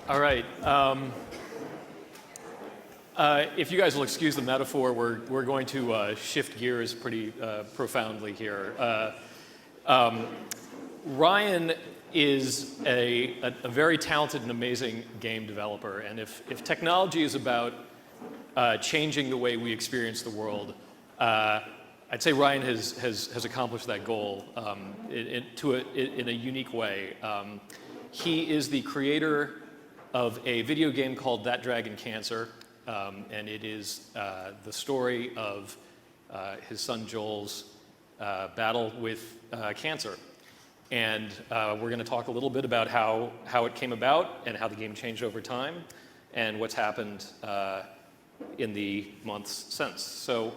All right. If you guys will excuse the metaphor, we're going to shift gears pretty profoundly here. Ryan is a very talented and amazing game developer, and if technology is about changing the way we experience the world, I'd say Ryan has accomplished that goal in a unique way. He is the creator of a video game called That Dragon Cancer, and it is the story of his son Joel's battle with cancer. And we're going to talk a little bit about how it came about and how the game changed over time and what's happened in the months since. So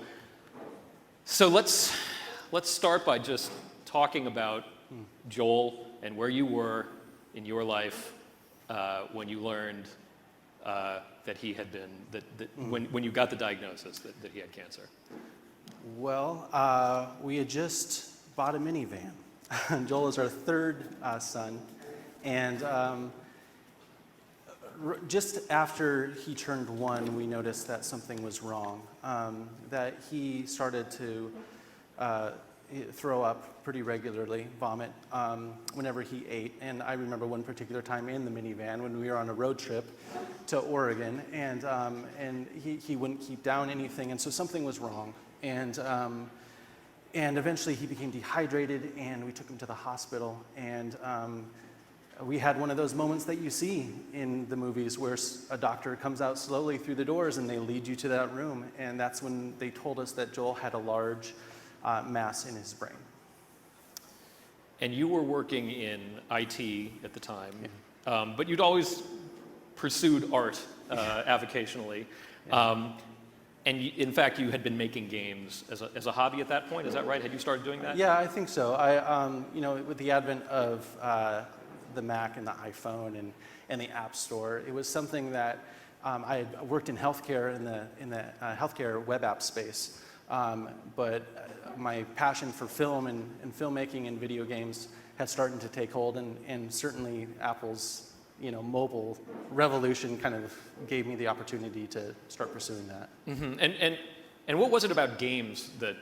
let's start by just talking about Joel and where you were in your life when you learned that he had been, when you got the diagnosis that he had cancer. Well, we had just bought a minivan. Joel is our third son, and just after he turned 1, we noticed that something was wrong, that he started to throw up pretty regularly, vomit, whenever he ate. And I remember one particular time in the minivan when we were on a road trip to Oregon, and he wouldn't keep down anything, and so something was wrong. And eventually he became dehydrated, and we took him to the hospital, and we had one of those moments that you see in the movies where a doctor comes out slowly through the doors and they lead you to that room, and that's when they told us that Joel had a large mass in his brain. And you were working in IT at the time, but you'd always pursued art avocationally. Yeah. And in fact, you had been making games as a hobby at that point. Is that right? Had you started doing that? Yeah, I think so. With the advent of the Mac and the iPhone and the App Store, it was something that I had worked in healthcare in the healthcare web app space. But my passion for film and filmmaking and video games had started to take hold, and certainly Apple's mobile revolution kind of gave me the opportunity to start pursuing that. Mm-hmm. And what was it about games that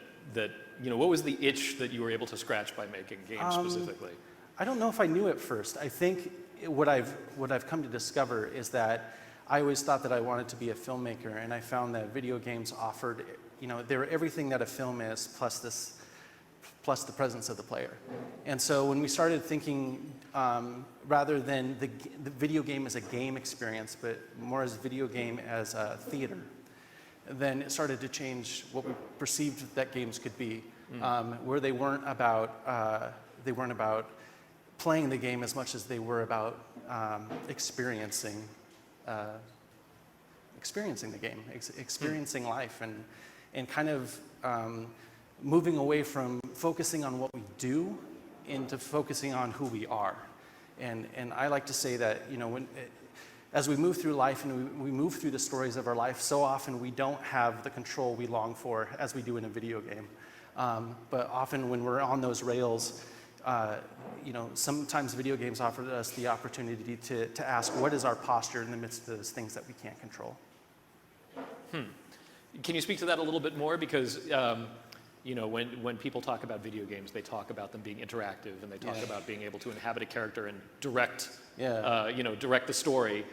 what was the itch that you were able to scratch by making games specifically? I don't know if I knew at first. I think what I've come to discover is that I always thought that I wanted to be a filmmaker, and I found that video games offered, they were everything that a film is, plus the presence of the player. And so when we started thinking, rather than the video game as a game experience, but more as a video game as a theater, then it started to change what we perceived that games could be, where they weren't about playing the game as much as they were about experiencing the game, experiencing life, and kind of moving away from focusing on what we do into focusing on who we are. And I like to say that, as we move through life and we move through the stories of our life, so often we don't have the control we long for as we do in a video game. But often when we're on those rails, sometimes video games offer us the opportunity to ask, what is our posture in the midst of those things that we can't control? Can you speak to that a little bit more? Because when people talk about video games, they talk about them being interactive, and they talk about being able to inhabit a character and direct the story.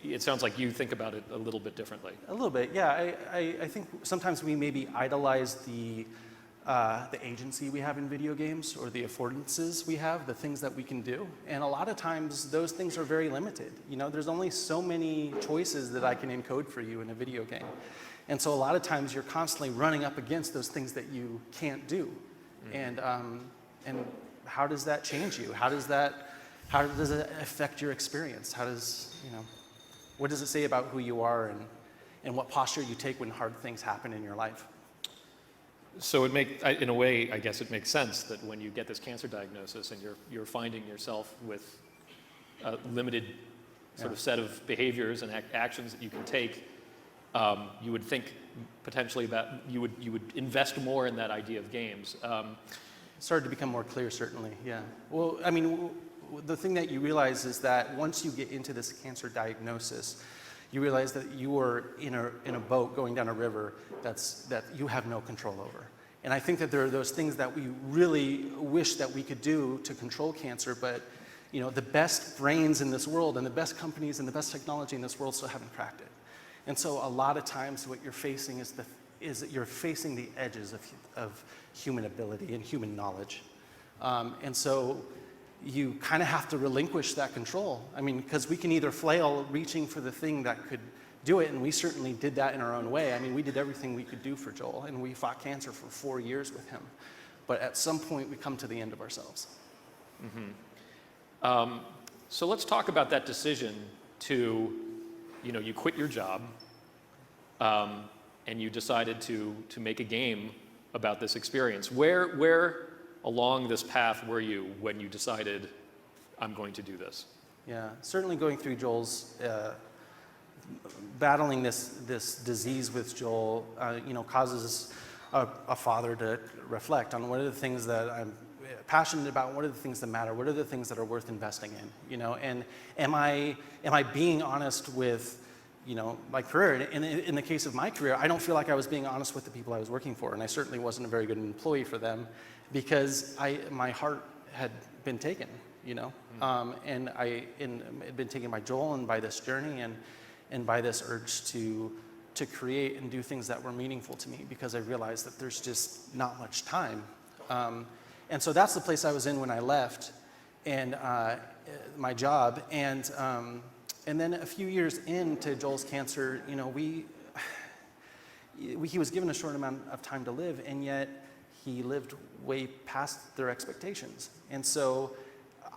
It sounds like you think about it a little bit differently. A little bit, yeah. I think sometimes we maybe idolize the agency we have in video games, or the affordances we have, the things that we can do. And a lot of times those things are very limited. There's only so many choices that I can encode for you in a video game. And so a lot of times you're constantly running up against those things that you can't do. And how does that change you? How does it affect your experience? What does it say about who you are and what posture you take when hard things happen in your life? So in a way, I guess it makes sense that when you get this cancer diagnosis and you're finding yourself with a limited sort of set of behaviors and actions that you can take, you would think potentially about you would invest more in that idea of games. It started to become more clear, certainly. Yeah. Well, the thing that you realize is that once you get into this cancer diagnosis, you realize that you are in a boat going down a river that you have no control over. And I think that there are those things that we really wish that we could do to control cancer, but the best brains in this world and the best companies and the best technology in this world still haven't cracked it. And so a lot of times what you're facing is that you're facing the edges of human ability and human knowledge. And so you kind of have to relinquish that control. I mean, because we can either flail reaching for the thing that could do it, and we certainly did that in our own way. I mean, we did everything we could do for Joel, and we fought cancer for 4 years with him. But at some point, we come to the end of ourselves. Mm-hmm. So let's talk about that decision to, you quit your job, and you decided to make a game about this experience. Where along this path were you when you decided, I'm going to do this? Yeah, certainly going through Joel's, battling this disease with Joel, causes a father to reflect on what are the things that I'm passionate about, what are the things that matter, what are the things that are worth investing in, and am I being honest with, my career? And in the case of my career, I don't feel like I was being honest with the people I was working for, and I certainly wasn't a very good employee for them because my heart had been taken, and had been taken by Joel and by this journey and by this urge to create and do things that were meaningful to me because I realized that there's just not much time. And so that's the place I was in when I left and my job. And then a few years into Joel's cancer, he was given a short amount of time to live, and yet he lived way past their expectations. And so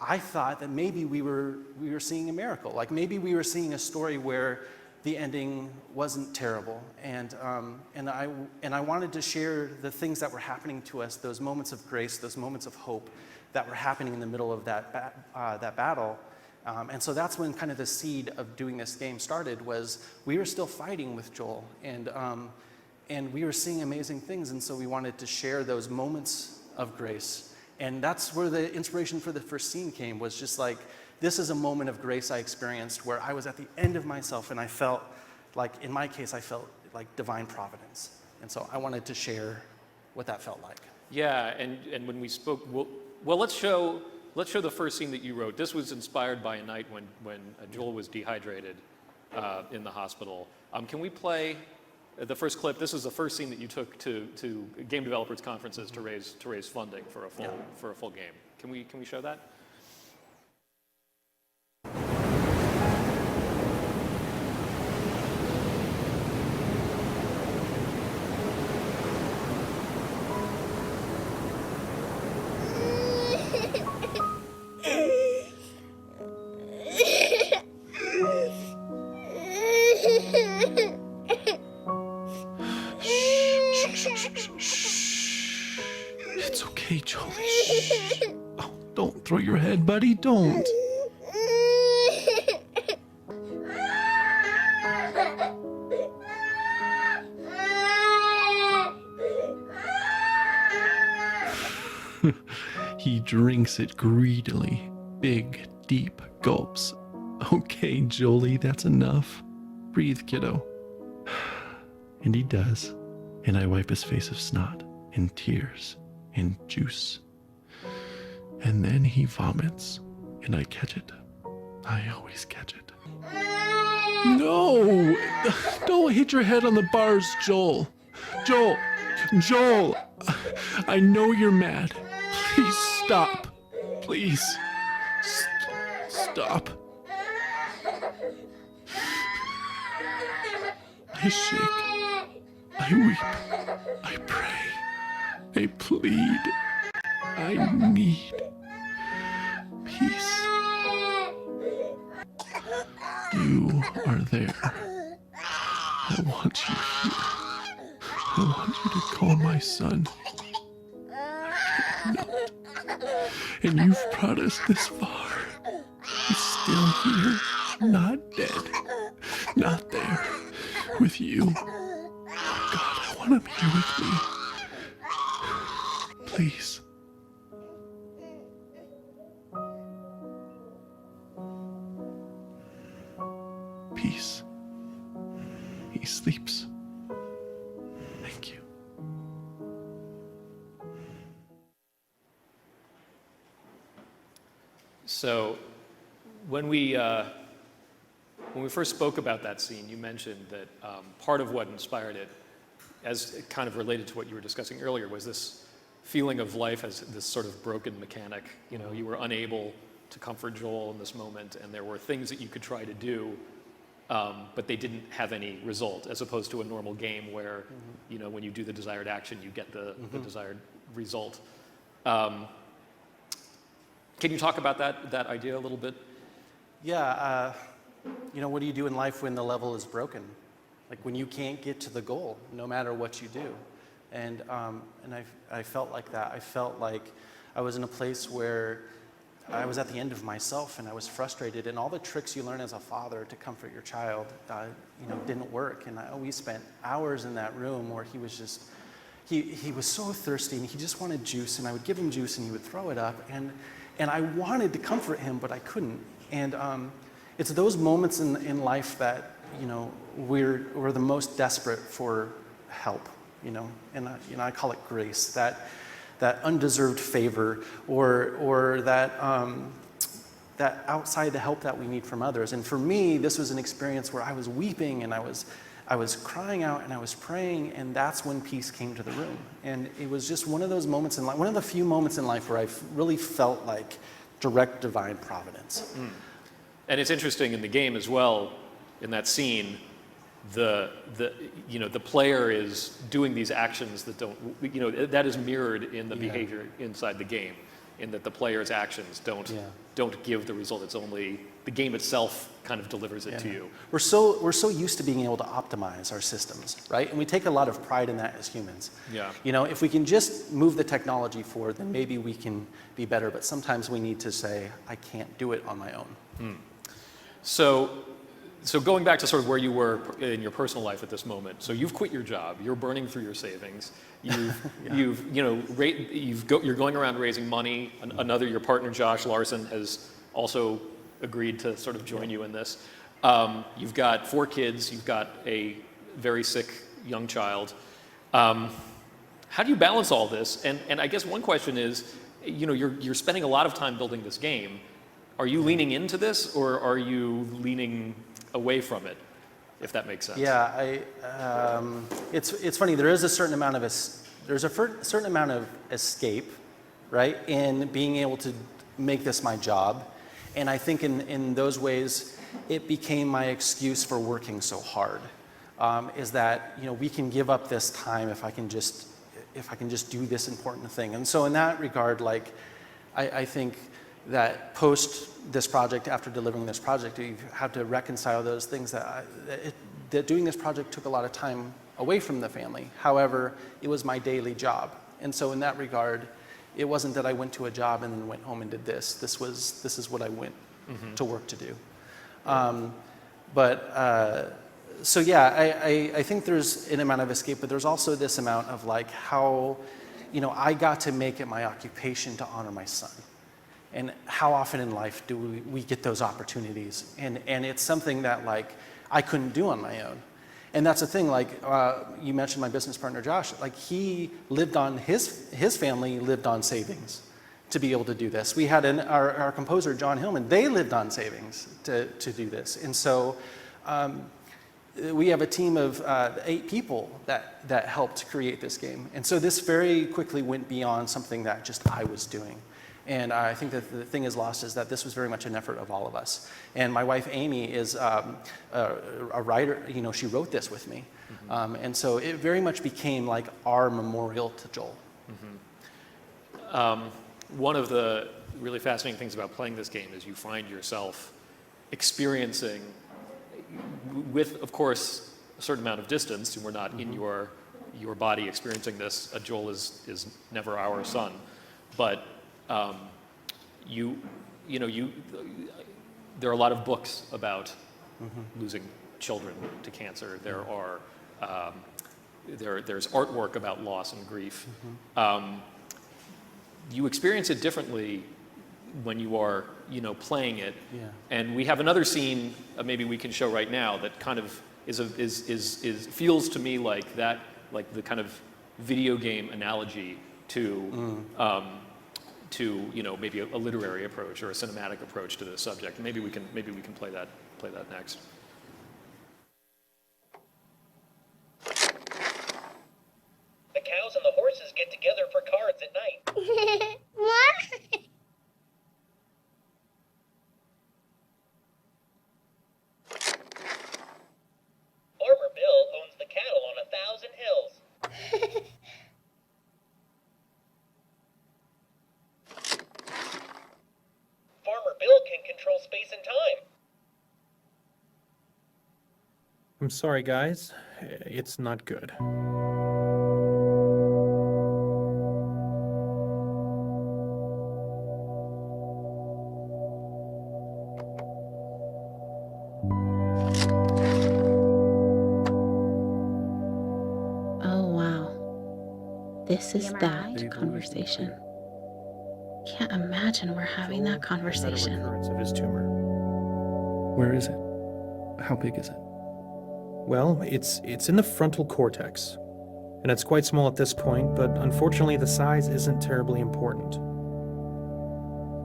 I thought that maybe we were seeing a miracle. Like maybe we were seeing a story where the ending wasn't terrible. And I wanted to share the things that were happening to us, those moments of grace, those moments of hope that were happening in the middle of that battle. And so that's when kind of the seed of doing this game started. Was we were still fighting with Joel, and we were seeing amazing things, and so we wanted to share those moments of grace. And that's where the inspiration for the first scene came, was just like, this is a moment of grace I experienced where I was at the end of myself, and I felt like, in my case, I felt like divine providence. And so I wanted to share what that felt like. Yeah, and when we spoke, well, let's show the first scene that you wrote. This was inspired by a night when Joel was dehydrated in the hospital. Can we play the first clip? This is the first scene that you took to game developers conferences to raise funding for a full game. Can we show that? It's okay, Jolie. Shh. Oh, don't throw your head, buddy. Don't. He drinks it greedily. Big, deep gulps. Okay, Jolie, that's enough. Breathe, kiddo. And he does. And I wipe his face of snot and tears and juice. And then he vomits, and I catch it. I always catch it. No! Don't hit your head on the bars, Joel. Joel! I know you're mad. Please stop. Please. Stop. I shake. I weep. I pray. I plead. I need peace. You are there. I want you here. I want you to call my son. I cannot. And you've brought us this far. He's still here, not dead, not there, with you. God, I want him here with me. Please. peace. He sleeps. Thank you. So when we first spoke about that scene, you mentioned that part of what inspired it, as it kind of related to what you were discussing earlier, was this feeling of life as this sort of broken mechanic. You know, you were unable to comfort Joel in this moment, and there were things that you could try to do, but they didn't have any result, as opposed to a normal game where, you know, when you do the desired action, you get the desired result. Can you talk about that idea a little bit? Yeah, you know, what do you do in life when the level is broken? Like when you can't get to the goal, no matter what you do. And I felt like that. I felt like I was in a place where I was at the end of myself and I was frustrated, and all the tricks you learn as a father to comfort your child, you know, didn't work. And we spent hours in that room where he was just, he was so thirsty and he just wanted juice, and I would give him juice and he would throw it up, and I wanted to comfort him, but I couldn't. And it's those moments in life that, you know, we're the most desperate for help, you know, and I call it grace, that undeserved favor, or that outside the help that we need from others. And for me, this was an experience where I was weeping and I was crying out and I was praying, and that's when peace came to the room. And it was just one of those moments in life, one of the few moments in life where I really felt like direct divine providence. And it's interesting in the game as well, in that scene, the player is doing these actions that don't, you know, that is mirrored in the behavior inside the game, in that the player's actions don't give the result. It's only the game itself kind of delivers it to you. We're so used to being able to optimize our systems, right? And we take a lot of pride in that as humans. Yeah. You know, if we can just move the technology forward, then maybe we can be better. But sometimes we need to say, I can't do it on my own. So going back to sort of where you were in your personal life at this moment, so you've quit your job, you're burning through your savings, you're going around raising money. Your partner Josh Larson has also agreed to sort of join you in this. You've got 4 kids, you've got a very sick young child. How do you balance all this? And I guess one question is, you know, you're spending a lot of time building this game. Are you leaning into this, or are you leaning away from it, if that makes sense? Yeah, it's funny. There is a certain amount of certain amount of escape, right, in being able to make this my job, and I think in those ways it became my excuse for working so hard. Is that, you know, we can give up this time if I can just do this important thing. And so in that regard, like, I think that post this project, after delivering this project, you have to reconcile those things that doing this project took a lot of time away from the family. However, it was my daily job. And so in that regard, it wasn't that I went to a job and then went home and did this. This is what I went to work to do. So yeah, I think there's an amount of escape, but there's also this amount of like how, you know, I got to make it my occupation to honor my son. And how often in life do we get those opportunities? And it's something that like I couldn't do on my own. And that's the thing, like you mentioned my business partner Josh, like he lived on, his family lived on savings to be able to do this. We had our composer John Hillman, they lived on savings to do this. And so we have a team of 8 people that helped create this game. And so this very quickly went beyond something that just I was doing. And I think that the thing is lost is that this was very much an effort of all of us. And my wife Amy is a writer. You know, she wrote this with me. And so it very much became like our memorial to Joel. One of the really fascinating things about playing this game is you find yourself experiencing, with, of course, a certain amount of distance, and we're not in your body experiencing this. Joel is never our son, but there are a lot of books about losing children to cancer. There are there's artwork about loss and grief. You experience it differently when you are, you know, playing it. Yeah. And we have another scene, maybe we can show right now, that kind of feels to me like that, like the kind of video game analogy to you know, maybe a literary approach or a cinematic approach to this subject. Maybe we can play that next. The cows and the horses get together for cards at night. What? Farmer Bill owns the cattle on 1,000 hills. Farmer Bill can control space and time. I'm sorry, guys. It's not good. Oh, wow. This is that conversation. Can't imagine we're having that conversation. Recurrence of his tumor. Where is it? How big is it? Well, it's in the frontal cortex, and it's quite small at this point, but unfortunately the size isn't terribly important.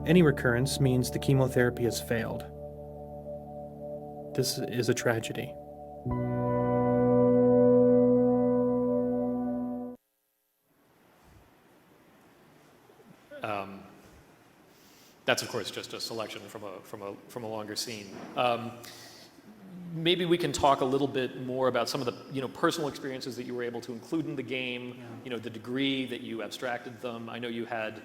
Any recurrence means the chemotherapy has failed. This is a tragedy. That's of course just a selection from a longer scene. Maybe we can talk a little bit more about some of the, you know, personal experiences that you were able to include in the game. Yeah. You know, the degree that you abstracted them. I know you had,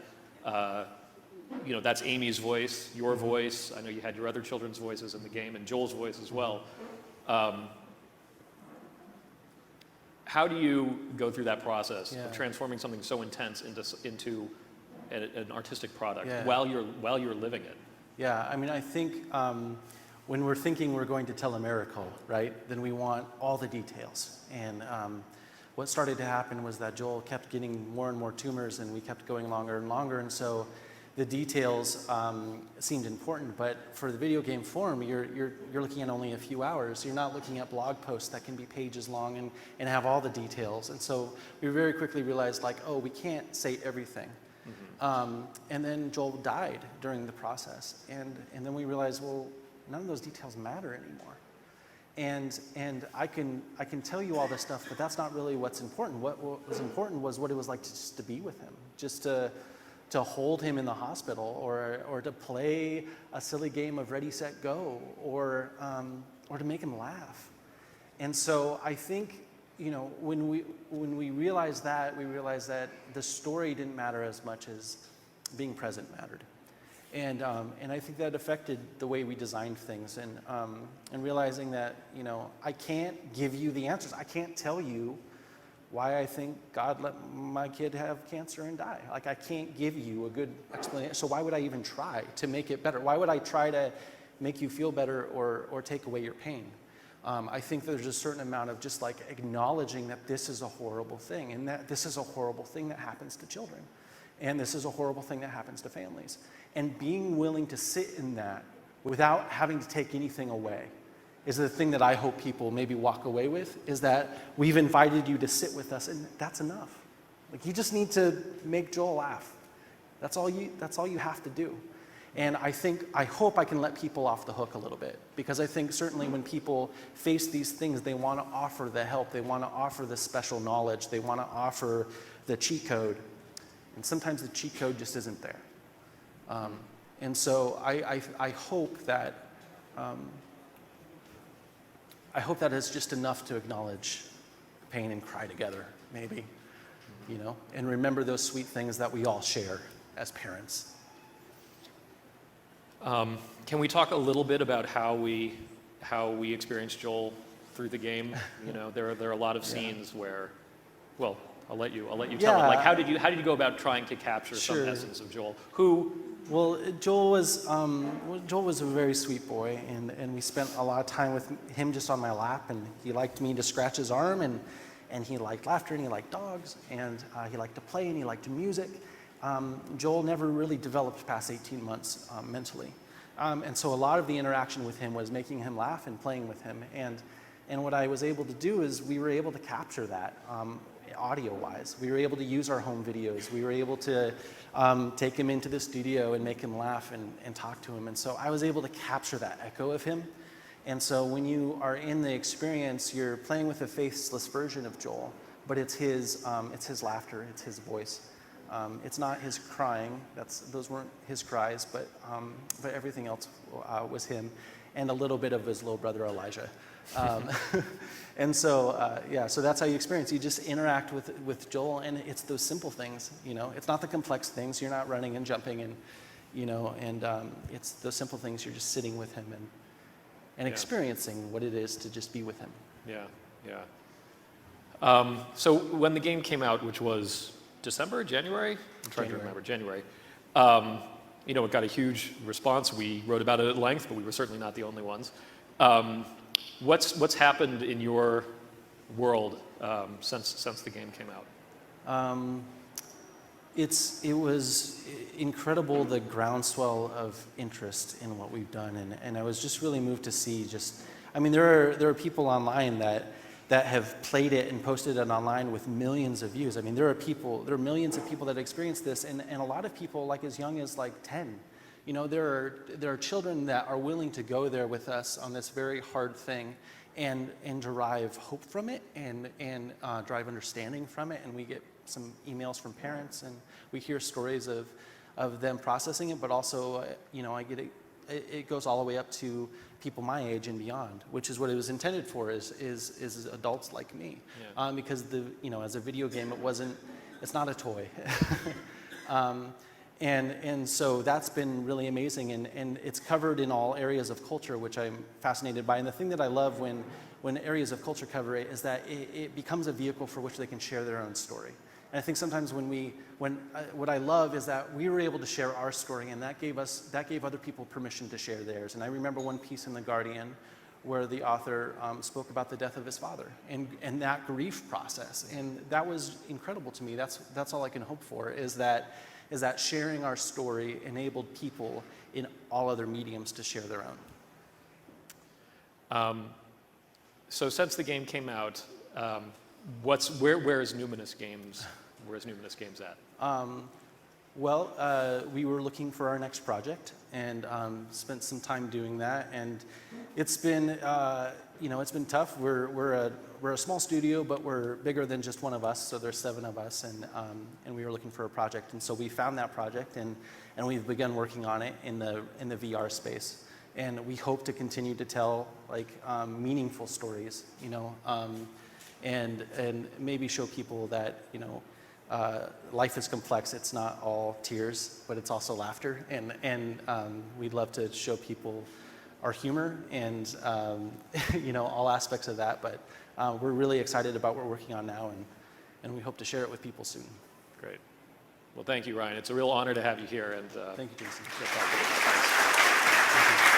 you know, that's Amy's voice, your voice. I know you had your other children's voices in the game, and Joel's voice as well. How do you go through that process of transforming something so intense into an artistic product while you're living it? Yeah, I mean, I think when we're thinking we're going to tell a miracle, right, then we want all the details. And what started to happen was that Joel kept getting more and more tumors, and we kept going longer and longer. And so the details seemed important, but for the video game form, you're looking at only a few hours. You're not looking at blog posts that can be pages long and have all the details. And so we very quickly realized, like, oh, we can't say everything. And then Joel died during the process, and then we realized, well, none of those details matter anymore. And I can tell you all this stuff, but that's not really what's important. What was important was what it was like just to be with him, just to hold him in the hospital, or to play a silly game of Ready, Set, Go, or to make him laugh. And so I think, you know, when we realized that, we realized that the story didn't matter as much as being present mattered. And I think that affected the way we designed things, and realizing that, you know, I can't give you the answers. I can't tell you why I think God let my kid have cancer and die. Like, I can't give you a good explanation. So why would I even try to make it better? Why would I try to make you feel better or take away your pain? I think there's a certain amount of just like acknowledging that this is a horrible thing, and that this is a horrible thing that happens to children. And this is a horrible thing that happens to families. And being willing to sit in that without having to take anything away is the thing that I hope people maybe walk away with, is that we've invited you to sit with us, and that's enough. Like, you just need to make Joel laugh. That's all you have to do. And I hope I can let people off the hook a little bit, because I think certainly when people face these things, they want to offer the help, they want to offer the special knowledge, they want to offer the cheat code. And sometimes the cheat code just isn't there. And so I hope that is just enough to acknowledge pain and cry together, maybe, you know, and remember those sweet things that we all share as parents. Can we talk a little bit about how we experienced Joel through the game? You know, there are a lot of scenes where, well, I'll let you tell it. Like, how did you go about trying to capture some essence of Joel? Well, Joel was a very sweet boy, and we spent a lot of time with him just on my lap, and he liked me to scratch his arm, and he liked laughter, and he liked dogs, and he liked to play, and he liked music. Joel never really developed past 18 months mentally. And so a lot of the interaction with him was making him laugh and playing with him. And what I was able to do is we were able to capture that audio-wise. We were able to use our home videos. We were able to take him into the studio and make him laugh and talk to him. And so I was able to capture that echo of him. And so when you are in the experience, you're playing with a faceless version of Joel, but it's his laughter, it's his voice. It's not his crying. Those weren't his cries, but everything else was him, and a little bit of his little brother Elijah. And so so that's how you experience. You just interact with Joel, and it's those simple things. It's not the complex things. You're not running and jumping, and it's those simple things. You're just sitting with him and experiencing what it is to just be with him. So when the game came out, which was December, January? I'm trying to remember. January. It got a huge response. We wrote about it at length, but we were certainly not the only ones. What's happened in your world since the game came out? It was incredible, the groundswell of interest in what we've done, and I was just really moved to see there are people online that have played it and posted it online with millions of views. There are millions of people that experience this, and a lot of people like as young as 10. There are children that are willing to go there with us on this very hard thing and derive hope from it and derive understanding from it. And we get some emails from parents, and we hear stories of them processing it, but also, I get it goes all the way up to people my age and beyond, which is what it was intended for, is adults like me. Because as a video game, it's not a toy. And so that's been really amazing, and it's covered in all areas of culture, which I'm fascinated by. And the thing that I love when areas of culture cover it is that it becomes a vehicle for which they can share their own story. And I think sometimes what I love is that we were able to share our story, and that gave other people permission to share theirs. And I remember one piece in The Guardian where the author spoke about the death of his father and that grief process, and that was incredible to me. That's all I can hope for, is that sharing our story enabled people in all other mediums to share their own. So since the game came out, where is Numinous Games? Where is Numinous Games at? We were looking for our next project and spent some time doing that, and it's been it's been tough. We're a small studio, but we're bigger than just one of us, so there's 7 of us, and we were looking for a project, and so we found that project, and we've begun working on it in the VR space, and we hope to continue to tell meaningful stories, and maybe show people that life is complex. It's not all tears, but it's also laughter, and we'd love to show people our humor and all aspects of that. But we're really excited about what we're working on now, and we hope to share it with people soon. Great. Well, thank you, Ryan. It's a real honor to have you here. And thank you, Jason. Thanks.